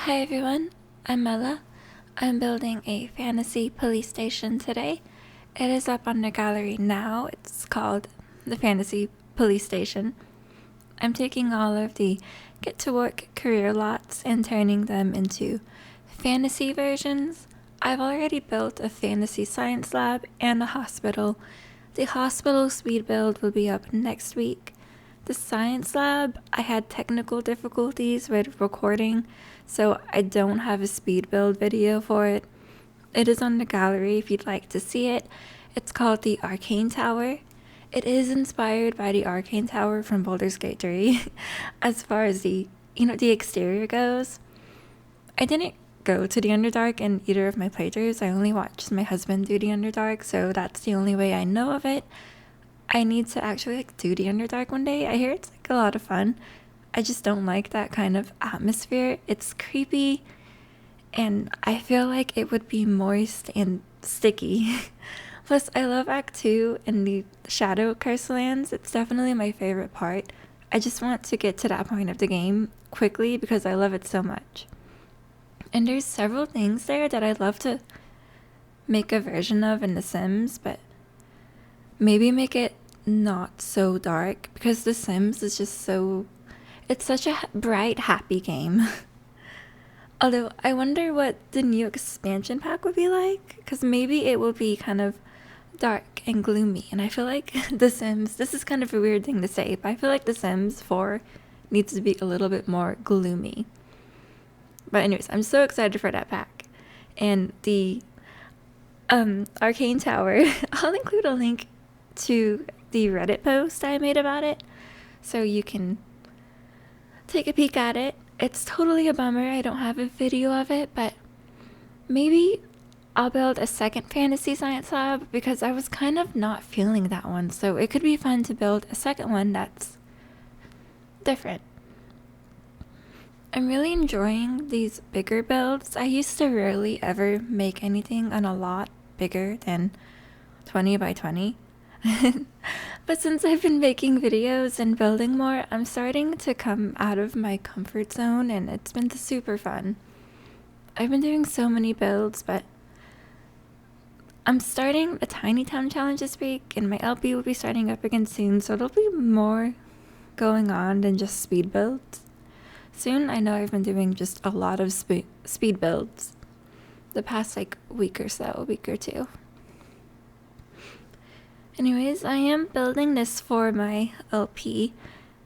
Hi everyone, I'm Ella. I'm building a fantasy police station today. It is up on the gallery now. It's called the Fantasy Police Station. I'm taking all of the get to work career lots and turning them into fantasy versions. I've already built a fantasy science lab and a hospital. The hospital speed build will be up next week. The science lab, I had technical difficulties with recording, so I don't have a speed build video for it. It is on the gallery if you'd like to see it. It's called the Arcane Tower. It is inspired by the Arcane Tower from Baldur's Gate 3 as far as the exterior goes. I didn't go to the Underdark in either of my playthroughs. I only watched my husband do the Underdark, so that's the only way I know of it. I need to actually do the Underdark one day. I hear it's a lot of fun. I just don't like that kind of atmosphere. It's creepy, and I feel like it would be moist and sticky. Plus, I love Act 2 and the Shadow Curse lands. It's definitely my favorite part. I just want to get to that point of the game quickly because I love it so much. And there's several things there that I'd love to make a version of in The Sims, but maybe make it not so dark because The Sims is just it's such a bright, happy game. Although I wonder what the new expansion pack would be like, because maybe it will be kind of dark and gloomy. And I feel like The Sims, this is kind of a weird thing to say, but I feel like The Sims 4 needs to be a little bit more gloomy. But anyways, I'm so excited for that pack. And the Arcane Tower, I'll include a link to the Reddit post I made about it, so you can take a peek at it. It's totally a bummer I don't have a video of it, but maybe I'll build a second fantasy science lab because I was kind of not feeling that one, so it could be fun to build a second one that's different. I'm really enjoying these bigger builds. I used to rarely ever make anything on a lot bigger than 20 by 20. But since I've been making videos and building more, I'm starting to come out of my comfort zone, and it's been super fun. I've been doing so many builds, but I'm starting a Tiny Town challenge this week, and my LP will be starting up again soon, so there'll be more going on than just speed builds. Soon, I know I've been doing just a lot of speed builds the past week or two. Anyways, I am building this for my LP,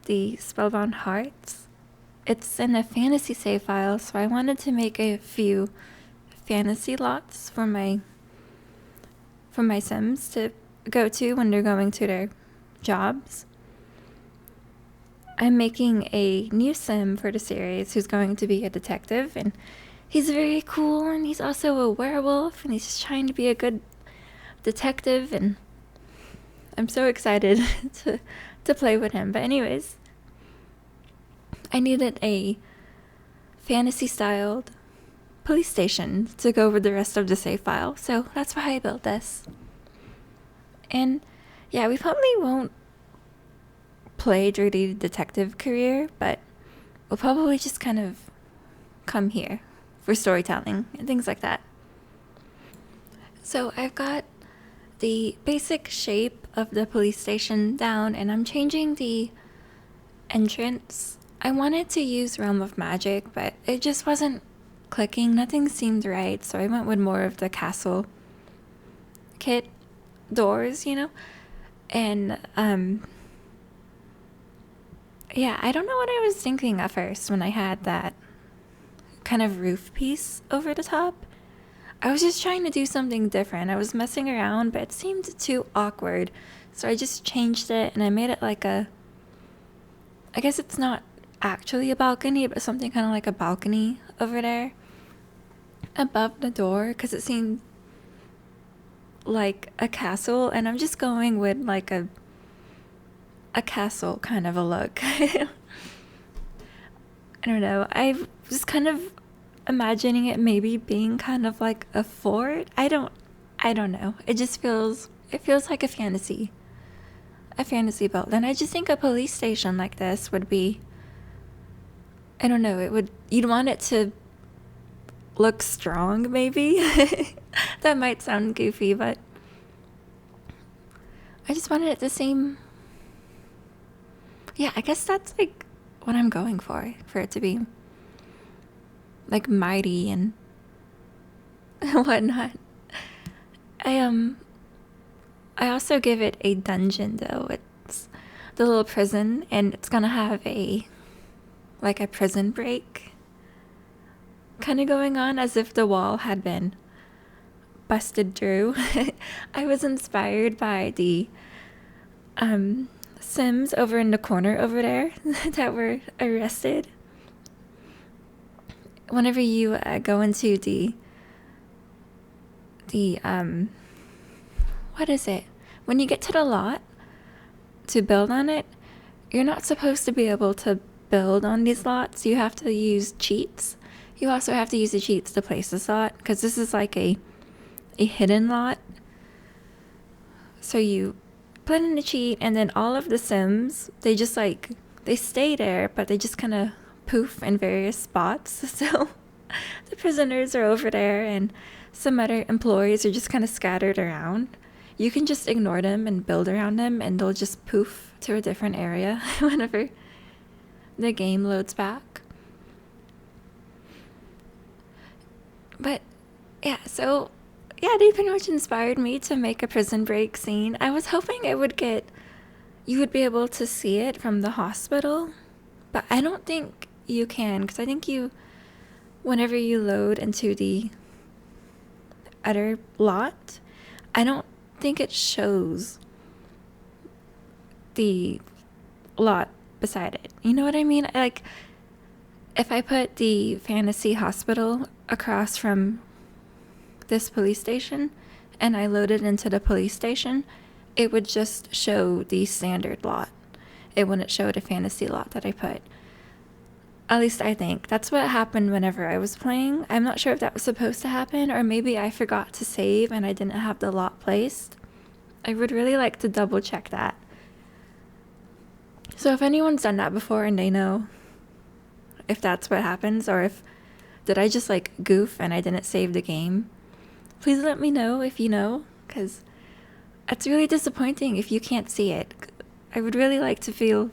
the Spellbound Hearts. It's in a fantasy save file, so I wanted to make a few fantasy lots for my Sims to go to when they're going to their jobs. I'm making a new Sim for the series who's going to be a detective, and he's very cool, and he's also a werewolf, and he's just trying to be a good detective, and I'm so excited to play with him. But anyways, I needed a fantasy-styled police station to go over the rest of the save file, so that's why I built this. And yeah, we probably won't play through the detective career, but we'll probably just kind of come here for storytelling and things like that. So I've got the basic shape of the police station down, and I'm changing the entrance. I wanted to use Realm of Magic, but it just wasn't clicking. Nothing seemed right, so I went with more of the castle kit doors, And yeah, I don't know what I was thinking at first when I had that kind of roof piece over the top. I was just trying to do something different. I was messing around, but it seemed too awkward. So I just changed it, and I made it I guess it's not actually a balcony, but something kind of like a balcony over there above the door, because it seemed like a castle, and I'm just going with a castle kind of a look. I don't know. I was kind of imagining it maybe being kind of like a fort. I don't know. It feels like a fantasy build. And I just think a police station like this would be, I don't know, you'd want it to look strong, maybe. That might sound goofy, but I just wanted it to seem, yeah, I guess that's like what I'm going for it to be like mighty and whatnot. I also give it a dungeon though. It's the little prison, and it's gonna have a prison break kind of going on, as if the wall had been busted through. I was inspired by the Sims over in the corner over there that were arrested. Whenever you go into the what is it? When you get to the lot to build on it, you're not supposed to be able to build on these lots. You have to use cheats. You also have to use the cheats to place this lot, because this is like a hidden lot. So you put in the cheat, and then all of the Sims, they just they stay there, but they just kind of poof in various spots. So the prisoners are over there, and some other employees are just kind of scattered around. You can just ignore them and build around them, and they'll just poof to a different area whenever the game loads back. But yeah, so yeah, they pretty much inspired me to make a prison break scene. I was hoping you would be able to see it from the hospital, but I don't think you can, because I think whenever you load into the other lot, I don't think it shows the lot beside it. You know what I mean? Like, if I put the fantasy hospital across from this police station and I loaded into the police station, it would just show the standard lot. It wouldn't show the fantasy lot that I put. At least I think. That's what happened whenever I was playing. I'm not sure if that was supposed to happen, or maybe I forgot to save and I didn't have the lot placed. I would really like to double check that. So if anyone's done that before and they know if that's what happens, or if did I just goof and I didn't save the game, please let me know if you know, because it's really disappointing if you can't see it. I would really like to feel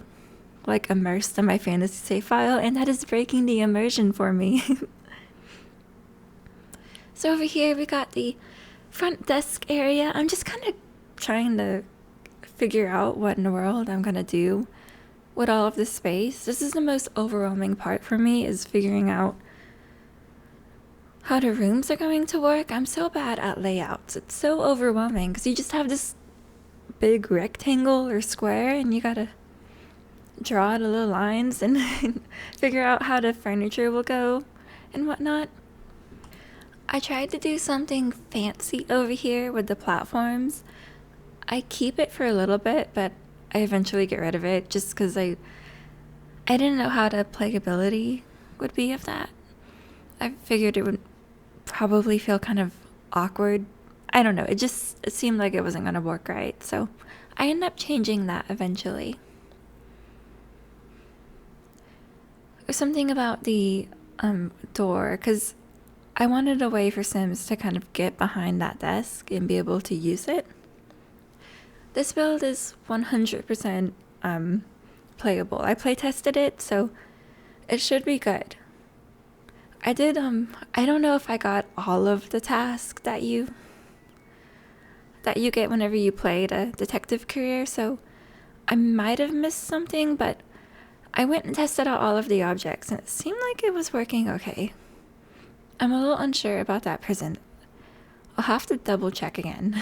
immersed in my fantasy save file, and that is breaking the immersion for me. So over here we got the front desk area. I'm just kind of trying to figure out what in the world I'm gonna do with all of this space. This is the most overwhelming part for me, is figuring out how the rooms are going to work. I'm so bad at layouts. It's so overwhelming, because you just have this big rectangle or square, and you gotta draw the little lines and figure out how the furniture will go and whatnot. I tried to do something fancy over here with the platforms. I keep it for a little bit, but I eventually get rid of it just because I didn't know how the playability would be of that. I figured it would probably feel kind of awkward. I don't know. It seemed like it wasn't going to work right. So I ended up changing that eventually. There's something about the door, because I wanted a way for Sims to kind of get behind that desk and be able to use it. This build is 100% playable. I play tested it, so it should be good. I did, I don't know if I got all of the tasks that you get whenever you play the detective career, so I might have missed something, but I went and tested out all of the objects, and it seemed like it was working okay. I'm a little unsure about that prison. I'll have to double check again.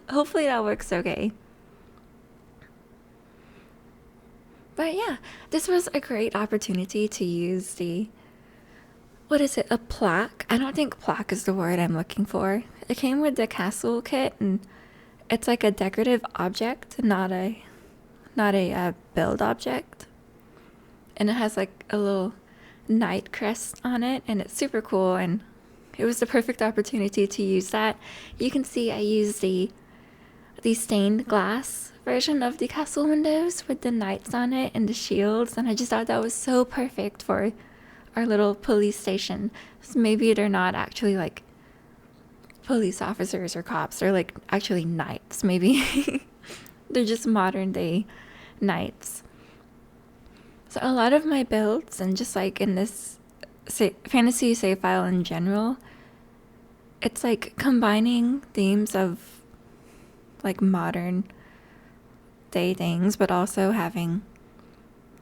Hopefully that works okay. But yeah, this was a great opportunity to use a plaque? I don't think plaque is the word I'm looking for. It came with the castle kit, and it's like a decorative object, not a build object. And it has a little knight crest on it, and it's super cool, and it was the perfect opportunity to use that. You can see I used the stained glass version of the castle windows with the knights on it and the shields, and I just thought that was so perfect for our little police station. So maybe they're not actually like police officers or cops. They're like actually knights. Maybe they're just modern day knights. So a lot of my builds, and just like in this fantasy save file in general, it's like combining themes of like modern day things, but also having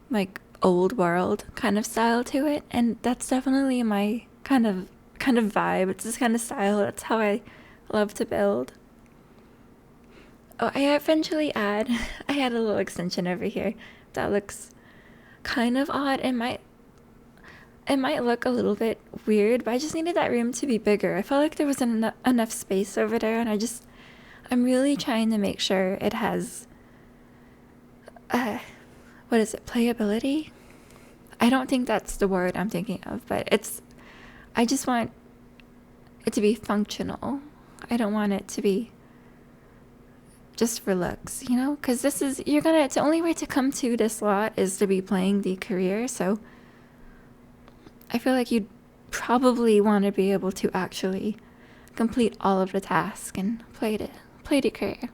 like old world kind of style to it. And that's definitely my kind of vibe. It's this kind of style. That's how I love to build. Oh, I had a little extension over here that looks kind of odd. It might look a little bit weird, but I just needed that room to be bigger. I felt like there wasn't enough space over there, and I'm really trying to make sure it has what is it, playability? I don't think that's the word I'm thinking of, but I just want it to be functional. I don't want it to be just for looks, you know? Because it's the only way to come to this lot is to be playing the career, so I feel like you'd probably want to be able to actually complete all of the tasks and play the career.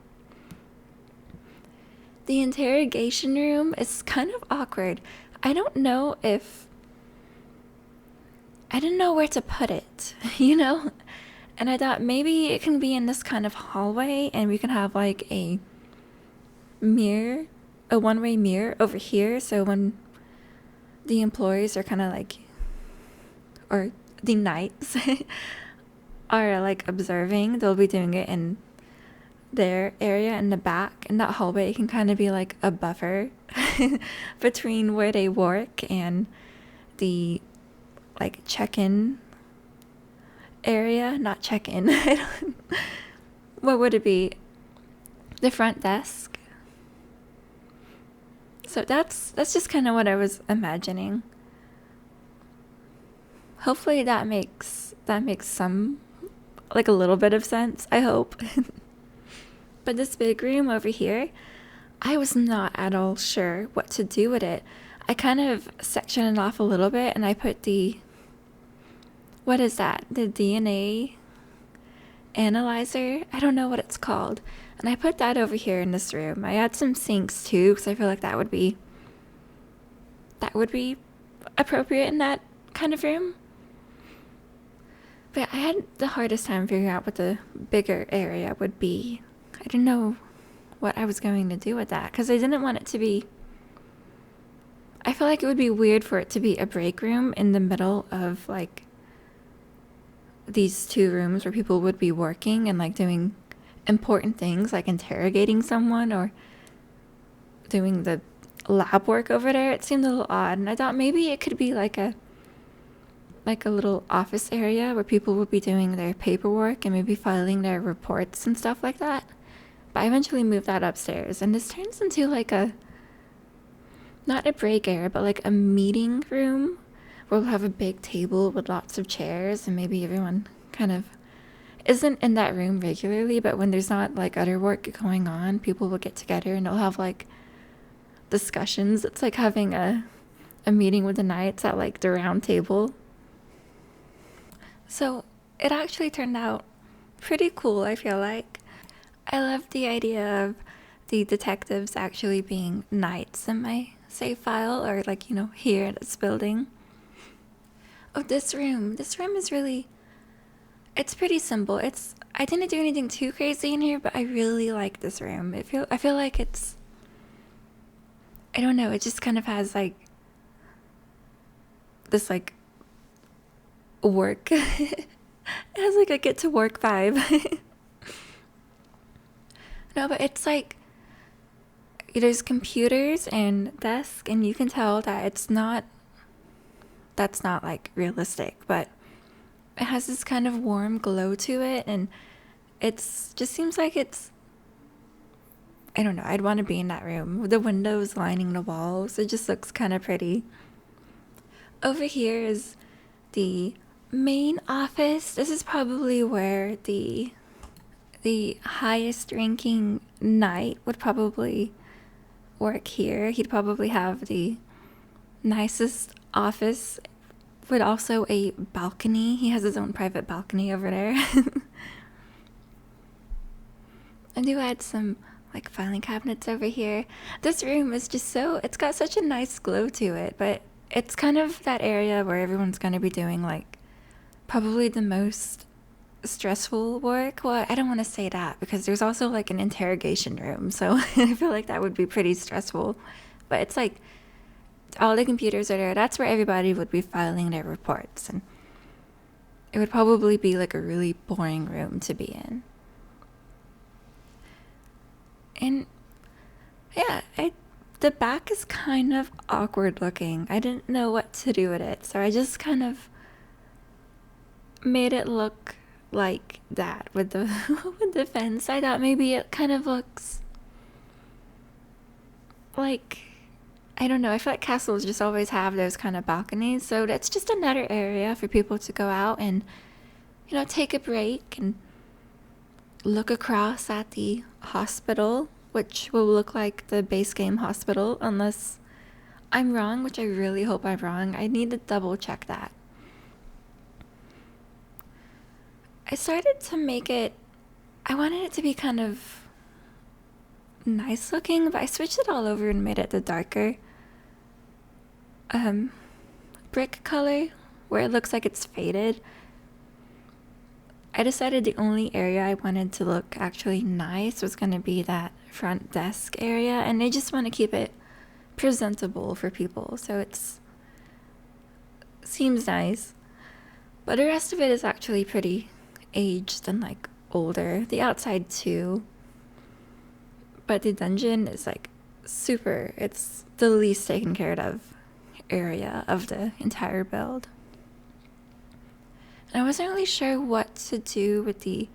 The interrogation room is kind of awkward. I don't know where to put it, you know? And I thought maybe it can be in this kind of hallway, and we can have like a mirror, a one-way mirror over here, so when the employees are kind of like, or the knights are like observing, they'll be doing it in their area in the back, and that hallway can kind of be like a buffer between where they work and the like check-in area. Not check-in. What would it be? The front desk. So that's just kind of what I was imagining. Hopefully that makes some, like, a little bit of sense, I hope. But this big room over here, I was not at all sure what to do with it. I kind of sectioned it off a little bit, and I put what is that? The DNA analyzer? I don't know what it's called. And I put that over here in this room. I had some sinks too, because I feel like that would be appropriate in that kind of room. But I had the hardest time figuring out what the bigger area would be. I didn't know what I was going to do with that, because I didn't want it to be... I feel like it would be weird for it to be a break room in the middle of, like, these two rooms where people would be working and, like, doing important things, like interrogating someone or doing the lab work over there. It seemed a little odd, and I thought maybe it could be like a little office area where people would be doing their paperwork and maybe filing their reports and stuff like that. But I eventually moved that upstairs, and this turns into like not a break area, but like a meeting room where we'll have a big table with lots of chairs, and maybe everyone kind of isn't in that room regularly, but when there's not like other work going on, people will get together and they'll have like discussions. It's like having a meeting with the knights at like the round table. So it actually turned out pretty cool, I feel like. I love the idea of the detectives actually being knights in my save file, or like, you know, here in this building. Oh, this room is really, it's pretty simple. I didn't do anything too crazy in here, but I really like this room. I feel like it's, I don't know, it just kind of has like this like work. It has like a get to work vibe. No, but it's like there's computers and desk, and you can tell that that's not like realistic, but it has this kind of warm glow to it, and it's just seems like it's, I don't know, I'd want to be in that room with the windows lining the walls. It just looks kind of pretty. Over here is the main office. This is probably where the highest ranking knight would probably work here. He'd probably have the nicest office with also a balcony. He has his own private balcony over there. I do add some like filing cabinets over here. This room is just it's got such a nice glow to it, but it's kind of that area where everyone's going to be doing like probably the most stressful work. Well, I don't want to say that because there's also like an interrogation room, so I feel like that would be pretty stressful. But it's like all the computers are there. That's where everybody would be filing their reports, and it would probably be like a really boring room to be in. And yeah, the back is kind of awkward looking. I didn't know what to do with it, so I just kind of made it look like that with the with the fence. I thought maybe it kind of looks like, I don't know, I feel like castles just always have those kind of balconies, so that's just another area for people to go out and, you know, take a break and look across at the hospital, which will look like the base game hospital, unless I'm wrong, which I really hope I'm wrong. I need to double check that. I started to make it, I wanted it to be kind of nice looking, but I switched it all over and made it the darker brick color where it looks like it's faded. I decided the only area I wanted to look actually nice was going to be that front desk area, and I just want to keep it presentable for people, so it's seems nice. But the rest of it is actually pretty aged and like older. The outside too. But the dungeon is like super, it's the least taken care of area of the entire build. And I wasn't really sure what to do with the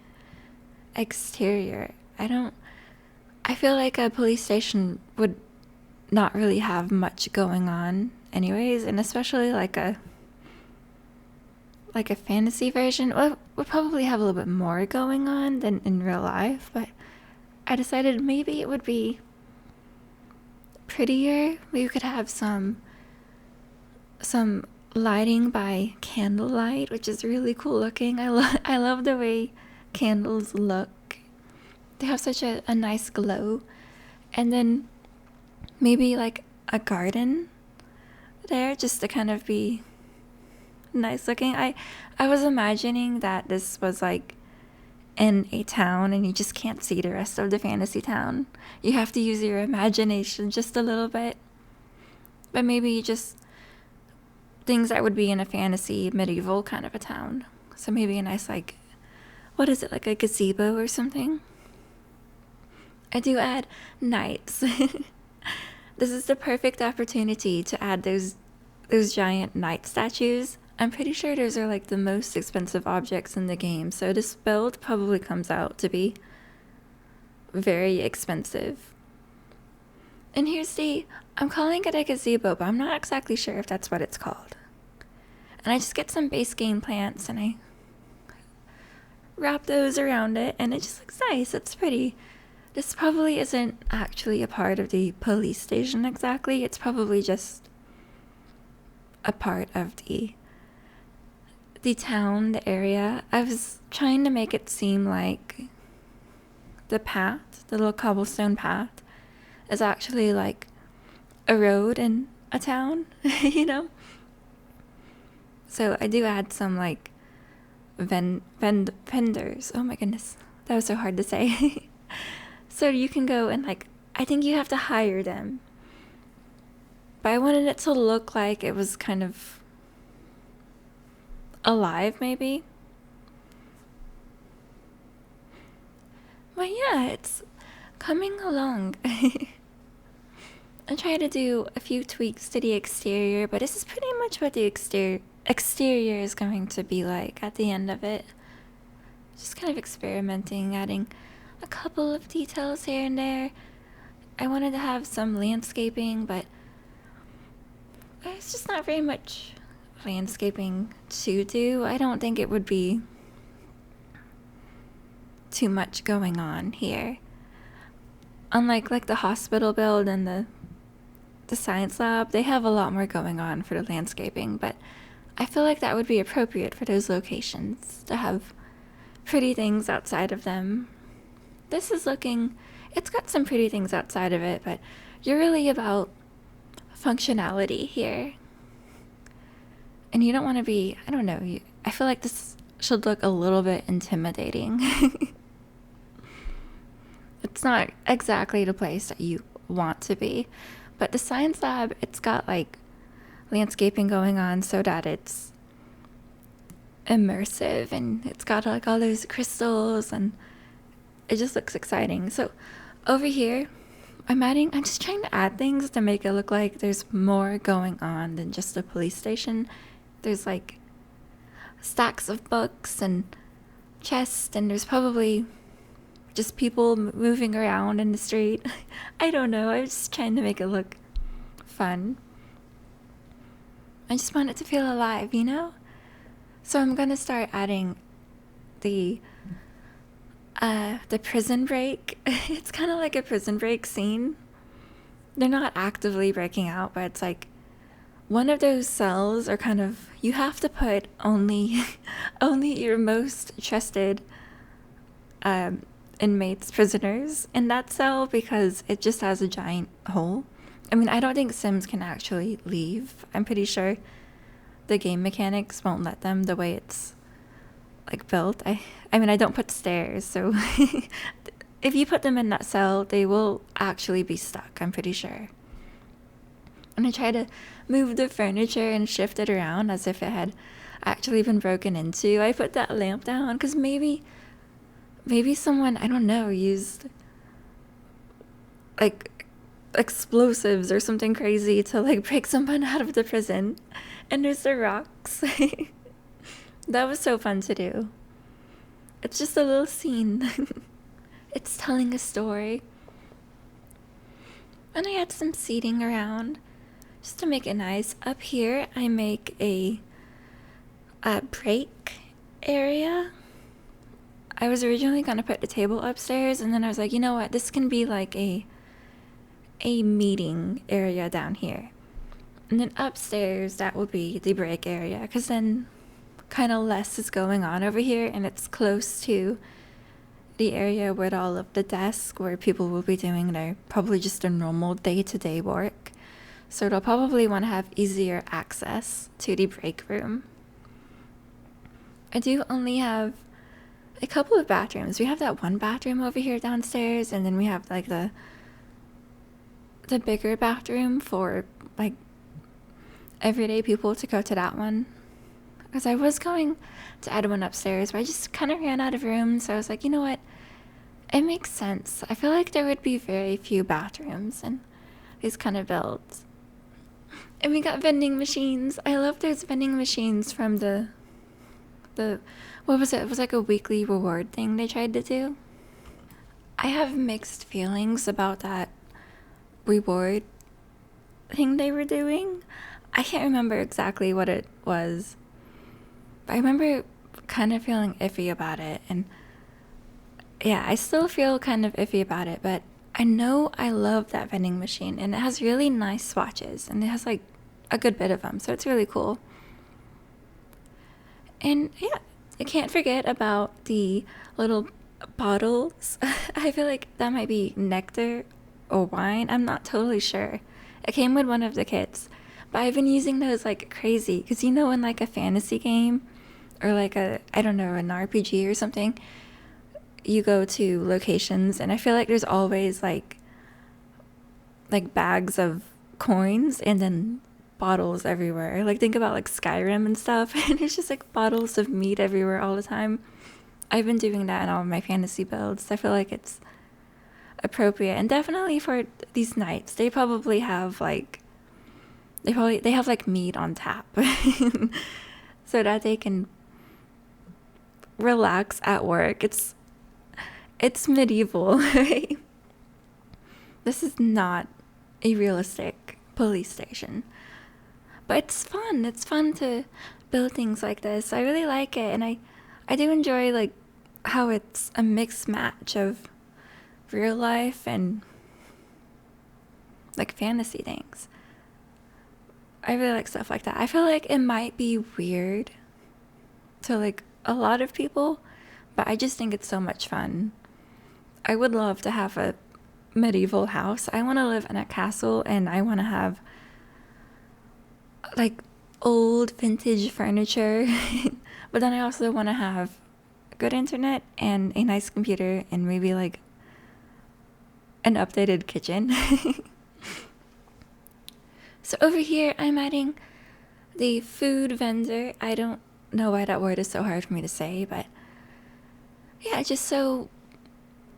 exterior. I feel like a police station would not really have much going on anyways, and especially like a fantasy version would probably have a little bit more going on than in real life, but I decided maybe it would be prettier. We could have some lighting by candlelight, which is really cool looking. I love the way candles look. They have such a nice glow. And then maybe like a garden there just to kind of be nice looking. I was imagining that this was like in a town and you just can't see the rest of the fantasy town. You have to use your imagination just a little bit. But maybe just things that would be in a fantasy medieval kind of a town. So maybe a nice like, what is it, like a gazebo or something? I do add knights. This is the perfect opportunity to add those giant knight statues. I'm pretty sure those are like the most expensive objects in the game, so this build probably comes out to be very expensive. And here's I'm calling it a gazebo, but I'm not exactly sure if that's what it's called. And I just get some base game plants and I wrap those around it, and it just looks nice. It's pretty. This probably isn't actually a part of the police station exactly. It's probably just a part of the town, the area. I was trying to make it seem like the path, the little cobblestone path, is actually like a road in a town, you know? So I do add some like vendors. Oh my goodness, that was so hard to say. So you can go and like, I think you have to hire them. But I wanted it to look like it was kind of alive, maybe. But yeah, it's coming along. I'm trying to do a few tweaks to the exterior, but this is pretty much what the exterior is going to be like at the end of it. Just kind of experimenting, adding a couple of details here and there. I wanted to have some landscaping, but there's just not very much landscaping to do. I don't think it would be too much going on here. Unlike like the hospital build and the science lab, they have a lot more going on for the landscaping, but I feel like that would be appropriate for those locations to have pretty things outside of them. This is looking, it's got some pretty things outside of it, but you're really about functionality here. And you don't want to be, I don't know, I feel like this should look a little bit intimidating. It's not exactly the place that you want to be, but the science lab, it's got like landscaping going on so that it's immersive, and it's got like all those crystals, and it just looks exciting. So over here, I'm just trying to add things to make it look like there's more going on than just a police station. There's like stacks of books and chests, and there's probably just people moving around in the street. I don't know, I was just trying to make it look fun. I just want it to feel alive, you know? So I'm gonna start adding the prison break. It's kind of like a prison break scene. They're not actively breaking out, but it's like one of those cells are kind of, you have to put only your most trusted inmates, prisoners in that cell, because it just has a giant hole. I mean, I don't think Sims can actually leave. I'm pretty sure the game mechanics won't let them, the way it's like built. I mean, I don't put stairs, so if you put them in that cell, they will actually be stuck, I'm pretty sure. And I try to move the furniture and shift it around as if it had actually been broken into. I put that lamp down because maybe someone, I don't know, used like explosives or something crazy to like break someone out of the prison. And there's the rocks. That was so fun to do. It's just a little scene. It's telling a story. And I had some seating around just to make it nice. Up here, I make a break area. I was originally going to put the table upstairs, and then I was like, you know what? This can be like a meeting area down here. And then upstairs, that will be the break area, because then kind of less is going on over here, and it's close to the area with all of the desks where people will be doing their probably just their normal day-to-day work. So they'll probably want to have easier access to the break room. I do only have a couple of bathrooms. We have that one bathroom over here downstairs, and then we have like the bigger bathroom for like everyday people to go to that one. Because I was going to add one upstairs, but I just kind of ran out of room, so I was like, you know what? It makes sense. I feel like there would be very few bathrooms in these kind of builds. And we got vending machines. I love those vending machines from the what was it? It was like a weekly reward thing they tried to do. I have mixed feelings about that reward thing they were doing. I can't remember exactly what it was, but I remember kind of feeling iffy about it. And yeah, I still feel kind of iffy about it, but I know I love that vending machine, and it has really nice swatches, and it has like a good bit of them, so it's really cool. And yeah, I can't forget about the little bottles. I feel like that might be nectar or wine. I'm not totally sure. It came with one of the kits, but I've been using those like crazy, because you know, in like a fantasy game or like an RPG or something, you go to locations, and I feel like there's always like bags of coins and then bottles everywhere. Like, think about like Skyrim and stuff, and there's just like bottles of meat everywhere all the time. I've been doing that in all of my fantasy builds. I feel like it's appropriate, and definitely for these nights, they probably have like they have like meat on tap so that they can relax at work. It's medieval, right? This is not a realistic police station. But it's fun. It's fun to build things like this. I really like it, and I do enjoy like how it's a mixed match of real life and like fantasy things. I really like stuff like that. I feel like it might be weird to like a lot of people, but I just think it's so much fun. I would love to have a medieval house. I want to live in a castle, and I want to have like old vintage furniture. But then I also want to have good internet and a nice computer and maybe like an updated kitchen. So over here I'm adding the food vendor. I don't know why that word is so hard for me to say, but yeah, just so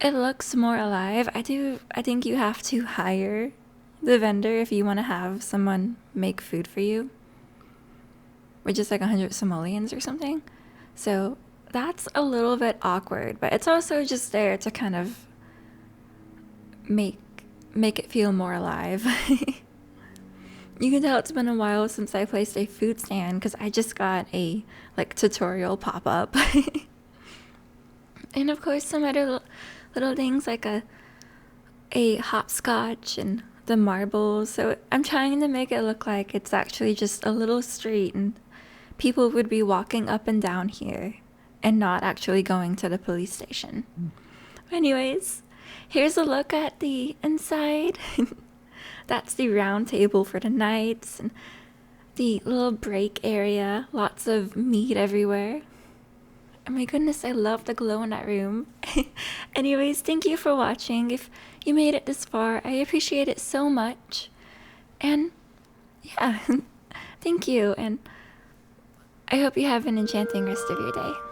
it looks more alive. I think you have to hire the vendor if you want to have someone make food for you, which is like 100 simoleons or something. So that's a little bit awkward, but it's also just there to kind of make it feel more alive. You can tell it's been a while since I placed a food stand because I just got a like tutorial pop-up. And of course some other little things like a hopscotch and the marbles. So I'm trying to make it look like it's actually just a little street and people would be walking up and down here and not actually going to the police station. Anyways, here's a look at the inside. That's the round table for the nights and the little break area. Lots of meat everywhere. Oh my goodness, I love the glow in that room. Anyways, thank you for watching. If you made it this far, I appreciate it so much. And yeah, thank you. And I hope you have an enchanting rest of your day.